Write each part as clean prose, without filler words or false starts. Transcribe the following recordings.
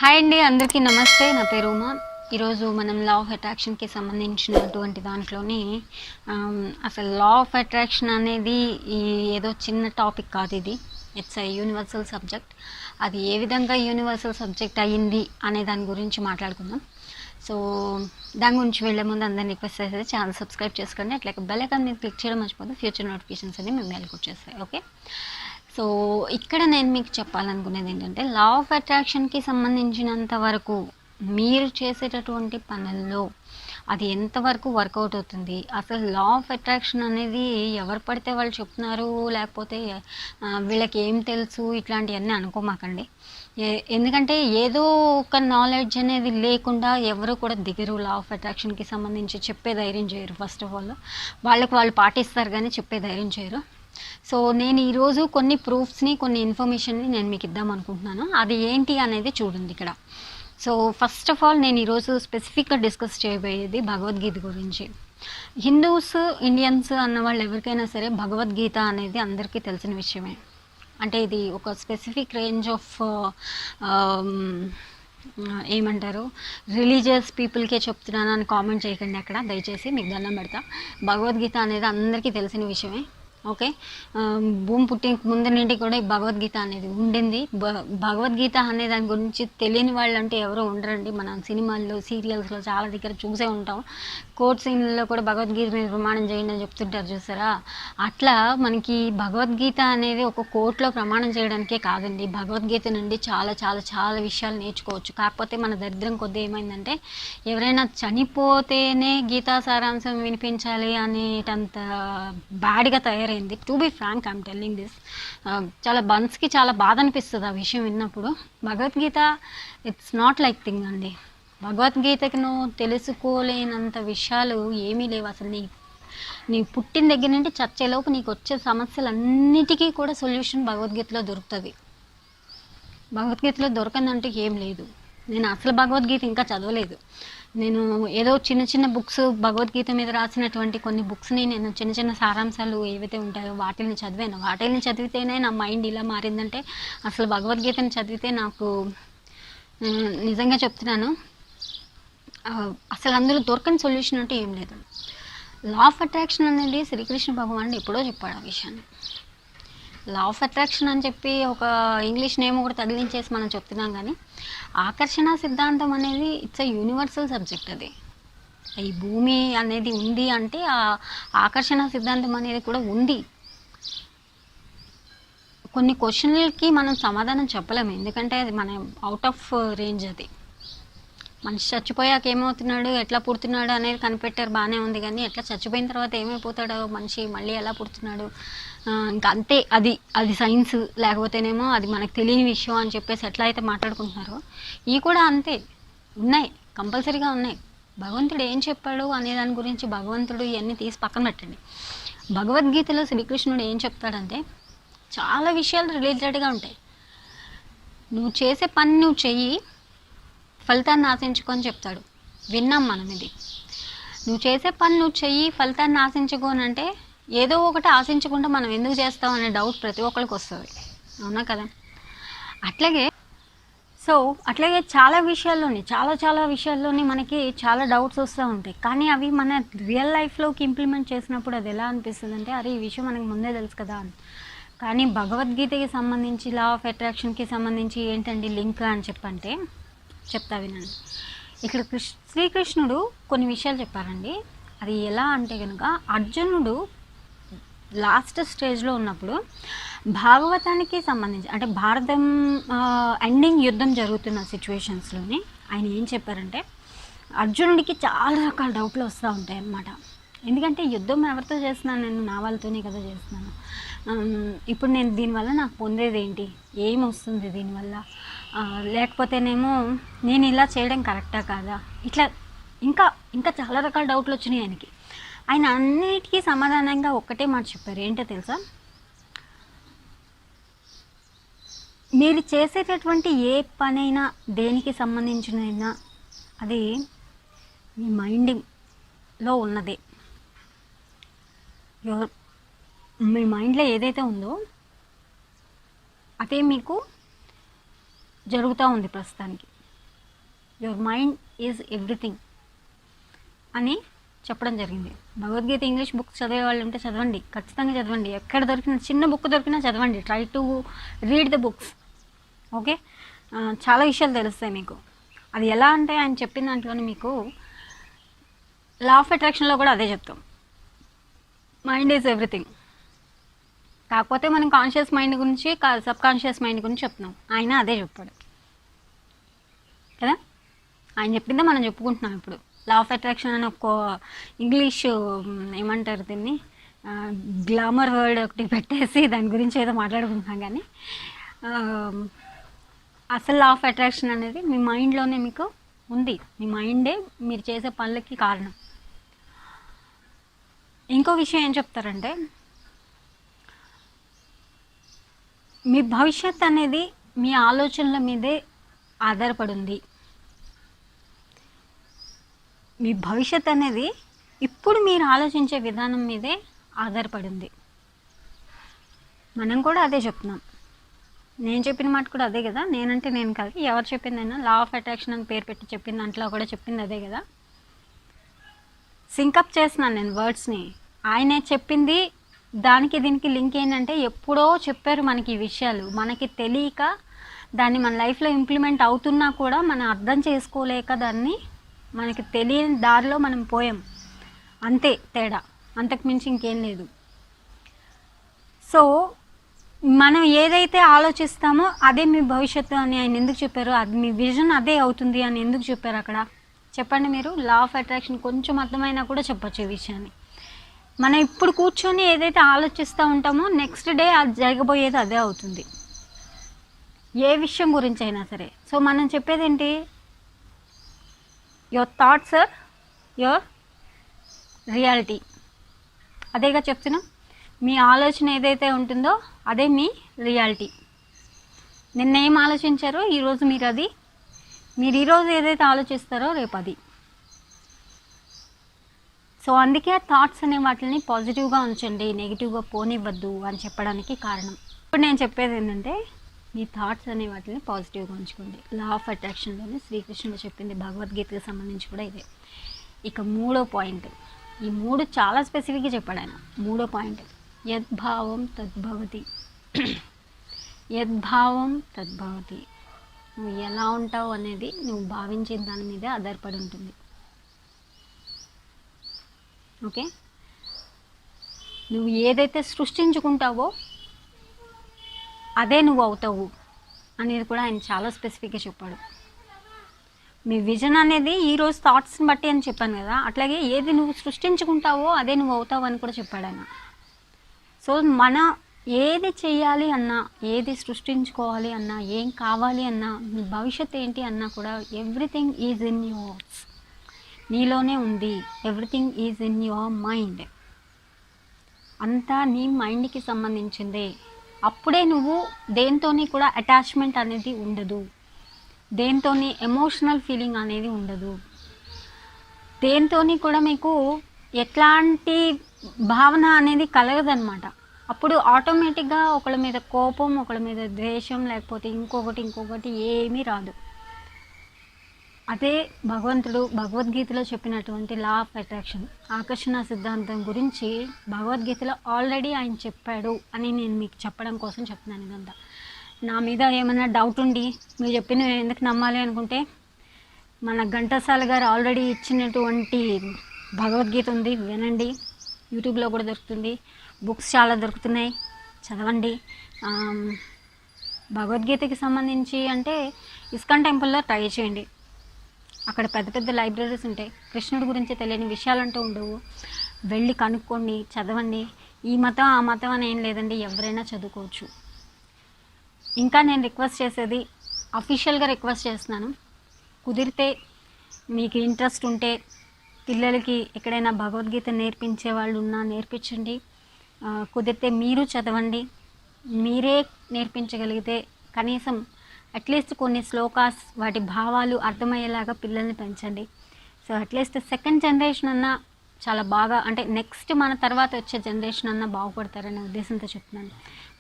Hi అండి, అందరికీ నమస్తే. నా పేరు ఉమా. ఈరోజు మనం లా ఆఫ్ అట్రాక్షన్కి సంబంధించినటువంటి దాంట్లోని అసలు లా ఆఫ్ అట్రాక్షన్ అనేది ఏదో చిన్న టాపిక్ కాదు. ఇది ఇట్స్ ఏ యూనివర్సల్ సబ్జెక్ట్. అది ఏ విధంగా యూనివర్సల్ సబ్జెక్ట్ అయ్యింది అనే దాని గురించి మాట్లాడుకుందాం. సో దాని గురించి వెళ్ళే ముందు అందరిని రిక్వెస్ట్ చేసేది ఛానల్ సబ్స్క్రైబ్ చేసుకోండి. అట్లా బెల్ ఐకాన్ మీద క్లిక్ చేయడం మర్చిపోతే ఫ్యూచర్ నోటిఫికేషన్స్ అన్ని మేము మెయిల్కి వచ్చేస్తాయి. ఓకే, సో ఇక్కడ నేను మీకు చెప్పాలనుకునేది ఏంటంటే, లా ఆఫ్ అట్రాక్షన్కి సంబంధించినంత వరకు మీరు చేసేటటువంటి పనుల్లో అది ఎంతవరకు వర్కౌట్ అవుతుంది, అసలు లా ఆఫ్ అట్రాక్షన్ అనేది ఎవరు పడితే వాళ్ళు చెప్తున్నారు, లేకపోతే వీళ్ళకి ఏం తెలుసు, ఇట్లాంటివన్నీ అనుకోమాకండి. ఎందుకంటే ఏదో ఒక నాలెడ్జ్ అనేది లేకుండా ఎవరు కూడా దిగరు. లా ఆఫ్ అట్రాక్షన్కి సంబంధించి చెప్పే ధైర్యం చేయరు. ఫస్ట్ ఆఫ్ ఆల్ వాళ్ళకి వాళ్ళు పాటిస్తారు కానీ చెప్పే ధైర్యం చేయరు. సో నేను ఈరోజు కొన్ని ప్రూఫ్స్ని, కొన్ని ఇన్ఫర్మేషన్ని నేను మీకు ఇద్దాం అనుకుంటున్నాను. అది ఏంటి అనేది చూడండి ఇక్కడ. సో ఫస్ట్ ఆఫ్ ఆల్ నేను ఈరోజు స్పెసిఫిక్గా డిస్కస్ చేయబోయేది భగవద్గీత గురించి. హిందూస్, ఇండియన్స్ అన్న వాళ్ళు ఎవరికైనా సరే భగవద్గీత అనేది అందరికీ తెలిసిన విషయమే. అంటే ఇది ఒక స్పెసిఫిక్ రేంజ్ ఆఫ్ ఏమంటారు, రిలీజియస్ పీపుల్కే చెప్తున్నాను అని కామెంట్ చేయకండి అక్కడ, దయచేసి మీకు దండం పెడతా. భగవద్గీత అనేది అందరికీ తెలిసిన విషయమే. ఓకే, భూమి పుట్టిన ముందు నుండి కూడా ఈ భగవద్గీత అనేది ఉండింది. భగవద్గీత అనే దాని గురించి తెలియని వాళ్ళు అంటే ఎవరో ఉండరండి. మనం సినిమాల్లో, సీరియల్స్లో చాలా దగ్గర చూసే ఉంటాం. కోర్ట్ సీన్లలో కూడా భగవద్గీత మీద ప్రమాణం చేయండి అని చెప్తుంటారు, చూసారా? అట్లా మనకి భగవద్గీత అనేది ఒక కోర్టులో ప్రమాణం చేయడానికే కాదండి. భగవద్గీత నుండి చాలా చాలా చాలా విషయాలు నేర్చుకోవచ్చు. కాకపోతే మన దరిద్రం కొద్ది ఏమైందంటే, ఎవరైనా చనిపోతేనే గీతా సారాంశం వినిపించాలి అనేటంత బ్యాడ్గా తయారైంది. To be frank, I'm telling this. చాలా బన్స్కి చాలా బాధ అనిపిస్తుంది ఆ విషయం విన్నప్పుడు. Bhagavad Gita it's not like thing అండి. భగవద్గీతకు నువ్వు తెలుసుకోలేనంత విషయాలు ఏమీ లేవు. అసలు నీ పుట్టిన దగ్గర నుండి చచ్చేలోపు నీకు వచ్చే సమస్యలన్నిటికీ కూడా సొల్యూషన్ భగవద్గీతలో దొరుకుతుంది. భగవద్గీతలో దొరకనంటూ ఏం లేదు. నేను అసలు భగవద్గీత ఇంకా చదవలేదు. నేను ఏదో చిన్న చిన్న బుక్స్, భగవద్గీత మీద రాసినటువంటి కొన్ని బుక్స్ని నేను చిన్న చిన్న సారాంశాలు ఏవైతే ఉంటాయో వాటిని చదివాను. వాటిని చదివితేనే నా మైండ్ ఇలా మారిందంటే, అసలు భగవద్గీతని చదివితే నాకు నిజంగా చెప్తున్నాను, అసలు అందులో దొరకని సొల్యూషన్ అంటే ఏం లేదు. లా ఆఫ్ అట్రాక్షన్ అనేది శ్రీకృష్ణ భగవానుడు ఎప్పుడో చెప్పాడు ఆ విషయాన్ని. లా ఆఫ్ అట్రాక్షన్ అని చెప్పి ఒక ఇంగ్లీష్ నేమ్ కూడా తగిలించేసి మనం చెప్తున్నాం, కానీ ఆకర్షణ సిద్ధాంతం అనేది ఇట్స్ ఎ యూనివర్సల్ సబ్జెక్ట్. అది ఈ భూమి అనేది ఉంది అంటే ఆ ఆకర్షణ సిద్ధాంతం అనేది కూడా ఉంది. కొన్ని క్వశ్చన్లకి మనం సమాధానం చెప్పలేము, ఎందుకంటే అది మన అవుట్ ఆఫ్ రేంజ్. అది మనిషి చచ్చిపోయాక ఏమవుతున్నాడు, ఎట్లా పుడుతున్నాడు అనేది కనిపెట్టారు, బాగానే ఉంది. కానీ ఎట్లా చచ్చిపోయిన తర్వాత ఏమైపోతాడో మనిషి, మళ్ళీ ఎలా పుడుతున్నాడు, ఇంకా అంతే. అది సైన్స్, లేకపోతేనేమో అది మనకు తెలియని విషయం అని చెప్పేసి ఎట్లా అయితే మాట్లాడుకుంటున్నారో ఇవి కూడా అంతే ఉన్నాయి, కంపల్సరీగా ఉన్నాయి. భగవంతుడు ఏం చెప్పాడు అనే దాని గురించి భగవంతుడు ఇవన్నీ తీసి పక్కన పెట్టండి. భగవద్గీతలో శ్రీకృష్ణుడు ఏం చెప్తాడంటే, చాలా విషయాలు రిలేటెడ్గా ఉంటాయి. నువ్వు చేసే పని నువ్వు చెయ్యి, ఫలితాన్ని ఆశించుకొని చెప్తాడు. విన్నాం మనం ఇది. నువ్వు చేసే పని నువ్వు చెయ్యి, ఫలితాన్ని ఆశించుకోనంటే ఏదో ఒకటి ఆశించకుండా మనం ఎందుకు చేస్తాం అనే డౌట్ ప్రతి ఒక్కరికి వస్తుంది, అవునా కదా? అట్లాగే చాలా విషయాల్లోని మనకి చాలా డౌట్స్ వస్తూ ఉంటాయి. కానీ అవి మన రియల్ లైఫ్లోకి ఇంప్లిమెంట్ చేసినప్పుడు అది ఎలా అనిపిస్తుంది అంటే, అరే ఈ విషయం మనకు ముందే తెలుసు కదా అని. కానీ భగవద్గీతకి సంబంధించి, లా ఆఫ్ అట్రాక్షన్కి సంబంధించి ఏంటండి లింక్ అని చెప్పంటే, చెప్తా వినండి. ఇక్కడ శ్రీకృష్ణుడు కొన్ని విషయాలు చెప్పారండి. అది ఎలా అంటే కనుక, అర్జునుడు లాస్ట్ స్టేజ్లో ఉన్నప్పుడు భాగవతానికి సంబంధించి, అంటే భారతం ఎండింగ్ యుద్ధం జరుగుతున్న సిచ్యువేషన్స్లోని ఆయన ఏం చెప్పారంటే, అర్జునుడికి చాలా రకాల డౌట్లు వస్తూ ఉంటాయి అన్నమాట. ఎందుకంటే యుద్ధం ఎవరితో చేస్తున్నాను, నేను నా వాళ్ళతోనే కదా చేస్తున్నాను. ఇప్పుడు నేను దీనివల్ల నాకు పొందేది ఏంటి, ఏమొస్తుంది దీనివల్ల, లేకపోతేనేమో నేను ఇలా చేయడం కరెక్టా కాదా, ఇట్లా ఇంకా ఇంకా చాలా రకాల డౌట్లు వచ్చినాయి ఆయనకి. ఆయన అన్నిటికీ సమాధానంగా ఒక్కటే మాట చెప్పారు. ఏంటో తెలుసా? మీరు చేసేటటువంటి ఏ పనైనా, దేనికి సంబంధించినైనా, అది మీ మైండింగ్లో ఉన్నదే. మీ మైండ్లో ఏదైతే ఉందో అదే మీకు జరుగుతూ ఉంది ప్రస్తుతానికి. యువర్ మైండ్ ఈజ్ ఎవ్రీథింగ్ అని చెప్పడం జరిగింది. భగవద్గీత ఇంగ్లీష్ బుక్స్ చదివే వాళ్ళు ఉంటే చదవండి, ఖచ్చితంగా చదవండి. ఎక్కడ దొరికిన చిన్న బుక్ దొరికినా చదవండి. Try to read the books. Okay, చాలా విషయాలు తెలుస్తాయి మీకు. అది ఎలా అంటే ఆయన చెప్పిన దాంట్లోనే మీకు లా ఆఫ్ అట్రాక్షన్లో కూడా అదే చెప్తాం, మైండ్ ఈజ్ ఎవ్రీథింగ్. కాకపోతే మనం కాన్షియస్ మైండ్ గురించి సబ్ కాన్షియస్ మైండ్ గురించి చెప్తున్నాం, ఆయన అదే చెప్పాడు కదా. ఆయన చెప్పిందే మనం చెప్పుకుంటున్నాం ఇప్పుడు. లా ఆఫ్ అట్రాక్షన్ అని ఒక ఇంగ్లీష్ ఏమంటారు దీన్ని, గ్లామర్ వర్డ్ ఒకటి పెట్టేసి దాని గురించి ఏదో మాట్లాడుకుంటున్నాం. కానీ అసలు లా ఆఫ్ అట్రాక్షన్ అనేది మీ మైండ్లోనే మీకు ఉంది. మీ మైండే మీరు చేసే పనులకి కారణం. ఇంకో విషయం ఏం చెప్తారంటే, మీ భవిష్యత్ అనేది మీ ఆలోచనల మీదే ఆధారపడి ఉంది. మీ భవిష్యత్ అనేది ఇప్పుడు మీరు ఆలోచించే విధానం మీదే ఆధారపడి ఉంది. మనం కూడా అదే చెప్తున్నాం. నేను చెప్పిన మాట కూడా అదే కదా. నేనంటే నేను కాదు, ఎవరు చెప్పిందైనా లా ఆఫ్ అట్రాక్షన్ అని పేరు పెట్టి చెప్పిన దాంట్లో కూడా చెప్పింది అదే కదా. సింకప్ చేస్తున్నాను నేను వర్డ్స్ని. ఆయనే చెప్పింది దానికి దీనికి లింక్ ఏంటంటే, ఎప్పుడో చెప్పారు మనకి ఈ విషయాలు, మనకి తెలియక దాన్ని మన లైఫ్లో ఇంప్లిమెంట్ అవుతున్నా కూడా మనం అర్థం చేసుకోలేక దాన్ని మనకి తెలియని దారిలో మనం పోయాం. అంతే తేడా, అంతకుమించి ఇంకేం లేదు. సో మనం ఏదైతే ఆలోచిస్తామో అదే మీ భవిష్యత్తు అని ఆయన ఎందుకు చెప్పారు? అది మీ విజన్ అదే అవుతుంది అని ఎందుకు చెప్పారు అక్కడ? చెప్పండి మీరు. లా ఆఫ్ అట్రాక్షన్ కొంచెం అర్థమైనా కూడా చెప్పచ్చు ఈ విషయాన్ని. మనం ఇప్పుడు కూర్చొని ఏదైతే ఆలోచిస్తూ ఉంటామో నెక్స్ట్ డే అది జరగబోయేది అదే అవుతుంది, ఏ విషయం గురించి అయినా సరే. సో మనం చెప్పేది ఏంటి? Your thoughts are your reality. అదేగా చెప్తున్నాం. మీ ఆలోచన ఏదైతే ఉంటుందో అదే మీ రియాలిటీ. నిన్న ఏం ఆలోచించారో ఈరోజు మీరు అది, మీరు ఈరోజు ఏదైతే ఆలోచిస్తారో రేపు అది. సో అందుకే థాట్స్ అనే వాటిని పాజిటివ్గా ఉంచండి, నెగిటివ్గా పోనివ్వద్దు అని చెప్పడానికి కారణం. ఇప్పుడు నేను చెప్పేది ఏంటంటే, మీ థాట్స్ అనే వాటిని పాజిటివ్గా ఉంచుకోండి. లా ఆఫ్ అట్రాక్షన్లోనే శ్రీకృష్ణుడు చెప్పింది భగవద్గీతకు సంబంధించి కూడా ఇదే. ఇక మూడో పాయింట్, ఈ మూడు చాలా స్పెసిఫిక్గా చెప్పాడు ఆయన. మూడో పాయింట్, యద్భావం తద్భవతి. యద్భావం తద్భవతి. నువ్వు ఎలా ఉంటావు అనేది నువ్వు భావించే దాని మీదే ఆధారపడి ఉంటుంది. ఓకే, నువ్వు ఏదైతే సృష్టించుకుంటావో అదే నువ్వు అవుతావు అనేది కూడా ఆయన చాలా స్పెసిఫిక్గా చెప్పాడు. మీ విజన్ అనేది ఈరోజు థాట్స్ని బట్టి అని చెప్పాను కదా, అట్లాగే ఏది నువ్వు సృష్టించుకుంటావో అదే నువ్వు అవుతావు అని కూడా చెప్పాడు ఆయన. సో మన ఏది చేయాలి అన్నా, ఏది సృష్టించుకోవాలి అన్నా, ఏం కావాలి అన్నా, నీ భవిష్యత్తు ఏంటి అన్నా కూడా ఎవ్రీథింగ్ ఈజ్ ఇన్ యువర్స్, నీలోనే ఉంది. Everything is in your mind. అంతా నీ మైండ్కి సంబంధించిందే. అప్పుడే నువ్వు దేంతోని కూడా అటాచ్మెంట్ అనేది ఉండదు, దేంతోని ఎమోషనల్ ఫీలింగ్ అనేది ఉండదు, దేంతోని కూడా మీకు ఎట్లాంటి భావన అనేది కలగదనమాట. అప్పుడు ఆటోమేటిక్గా ఒకళ్ళ మీద కోపం, ఒకళ్ళ మీద ద్వేషం, లేకపోతే ఇంకొకటి ఏమీ రాదు. అదే భగవంతుడు భగవద్గీతలో చెప్పినటువంటి లా ఆఫ్ అట్రాక్షన్, ఆకర్షణ సిద్ధాంతం గురించి భగవద్గీతలో ఆల్రెడీ ఆయన చెప్పాడు అని నేను మీకు చెప్పడం కోసం చెప్తున్నాను ఇదంతా. నా మీద ఏమైనా డౌట్ ఉండి మీరు చెప్పిన ఎందుకు నమ్మాలి అనుకుంటే, మన ఘంటసాల గారు ఆల్రెడీ ఇచ్చినటువంటి భగవద్గీత ఉంది, వినండి. యూట్యూబ్లో కూడా దొరుకుతుంది, బుక్స్ చాలా దొరుకుతున్నాయి, చదవండి. భగవద్గీతకి సంబంధించి అంటే ఇస్కాన్ టెంపుల్లో ట్రై చేయండి. అక్కడ పెద్ద పెద్ద లైబ్రరీస్ ఉంటాయి. కృష్ణుడి గురించి తెలియని విషయాలంటూ ఉండవు. వెళ్ళి కనుక్కోండి, చదవండి. ఈ మతం ఆ మతం అని ఏం లేదండి, ఎవరైనా చదువుకోవచ్చు. ఇంకా నేను రిక్వెస్ట్ చేసేది, అఫీషియల్గా రిక్వెస్ట్ చేస్తున్నాను, కుదిరితే మీకు ఇంట్రెస్ట్ ఉంటే పిల్లలకి ఎక్కడైనా భగవద్గీత నేర్పించే వాళ్ళు ఉన్నా నేర్పించండి. కుదిరితే మీరు చదవండి. మీరే నేర్పించగలిగితే కనీసం అట్లీస్ట్ కొన్ని శ్లోకాస్, వాటి భావాలు అర్థమయ్యేలాగా పిల్లల్ని పెంచండి. సో అట్లీస్ట్ సెకండ్ జనరేషన్ అన్నా చాలా బాగా, అంటే నెక్స్ట్ మన తర్వాత వచ్చే జనరేషన్ అన్నా బాగుపడతారనే ఉద్దేశంతో చెప్తున్నాను.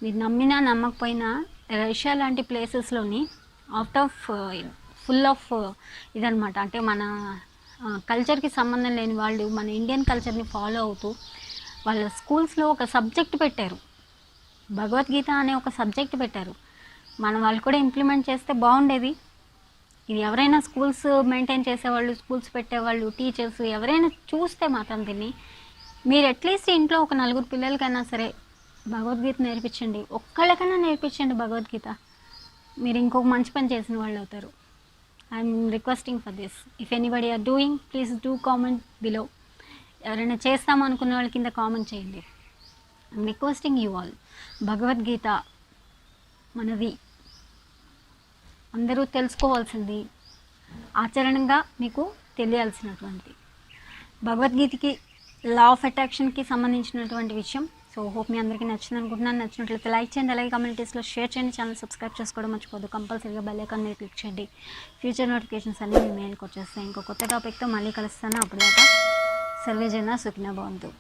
మీరు నమ్మినా నమ్మకపోయినా రష్యా లాంటి ప్లేసెస్లోని అవుట్ ఆఫ్ ఫుల్ ఆఫ్ ఇదనమాట. అంటే మన కల్చర్కి సంబంధం లేని వాళ్ళు మన ఇండియన్ కల్చర్ని ఫాలో అవుతూ వాళ్ళ స్కూల్స్లో ఒక సబ్జెక్ట్ పెట్టారు, భగవద్గీత అనే ఒక సబ్జెక్ట్ పెట్టారు. మన వాళ్ళు కూడా ఇంప్లిమెంట్ చేస్తే బాగుండేది. ఇది ఎవరైనా స్కూల్స్ మెయింటైన్ చేసేవాళ్ళు, స్కూల్స్ పెట్టేవాళ్ళు, టీచర్స్ ఎవరైనా చూస్తే మాత్రం దీన్ని మీరు అట్లీస్ట్ ఇంట్లో ఒక 4 పిల్లలకైనా సరే భగవద్గీత నేర్పించండి, ఒక్కళ్ళకైనా నేర్పించండి భగవద్గీత. మీరు ఇంకొక మంచి పని చేసిన వాళ్ళు అవుతారు. I'm requesting for this. If anybody are doing please do comment below. ఎవరైనా చేస్తామనుకున్న వాళ్ళ కింద కామెంట్ చేయండి. I'm requesting you all. Bhagavad Gita మనది, అందరూ తెలుసుకోవాల్సింది, ఆచరణగా మీకు తెలియాల్సినటువంటి భగవద్గీతకి లా ఆఫ్ అట్రాక్షన్కి సంబంధించినటువంటి విషయం. సో హోప్ మీ అందరికీ నచ్చింది అనుకుంటున్నాను. నచ్చినట్లయితే లైక్ చేయండి, అలాగే కమ్యూనిటీస్లో షేర్ చేయండి, ఛానల్ సబ్స్క్రైబ్ చేసుకోవడం మర్చిపోదు. కంపల్సరీగా బెల్ ఐకాన్ మీద క్లిక్ చేయండి. ఫ్యూచర్ నోటిఫికేషన్స్ అన్నీ మీ మెయిల్కి వచ్చేస్తాయి. ఇంకో కొత్త టాపిక్తో మళ్ళీ కలుస్తాను. అప్పుడు దాకా సర్వే జన సుఖినో భవంతు.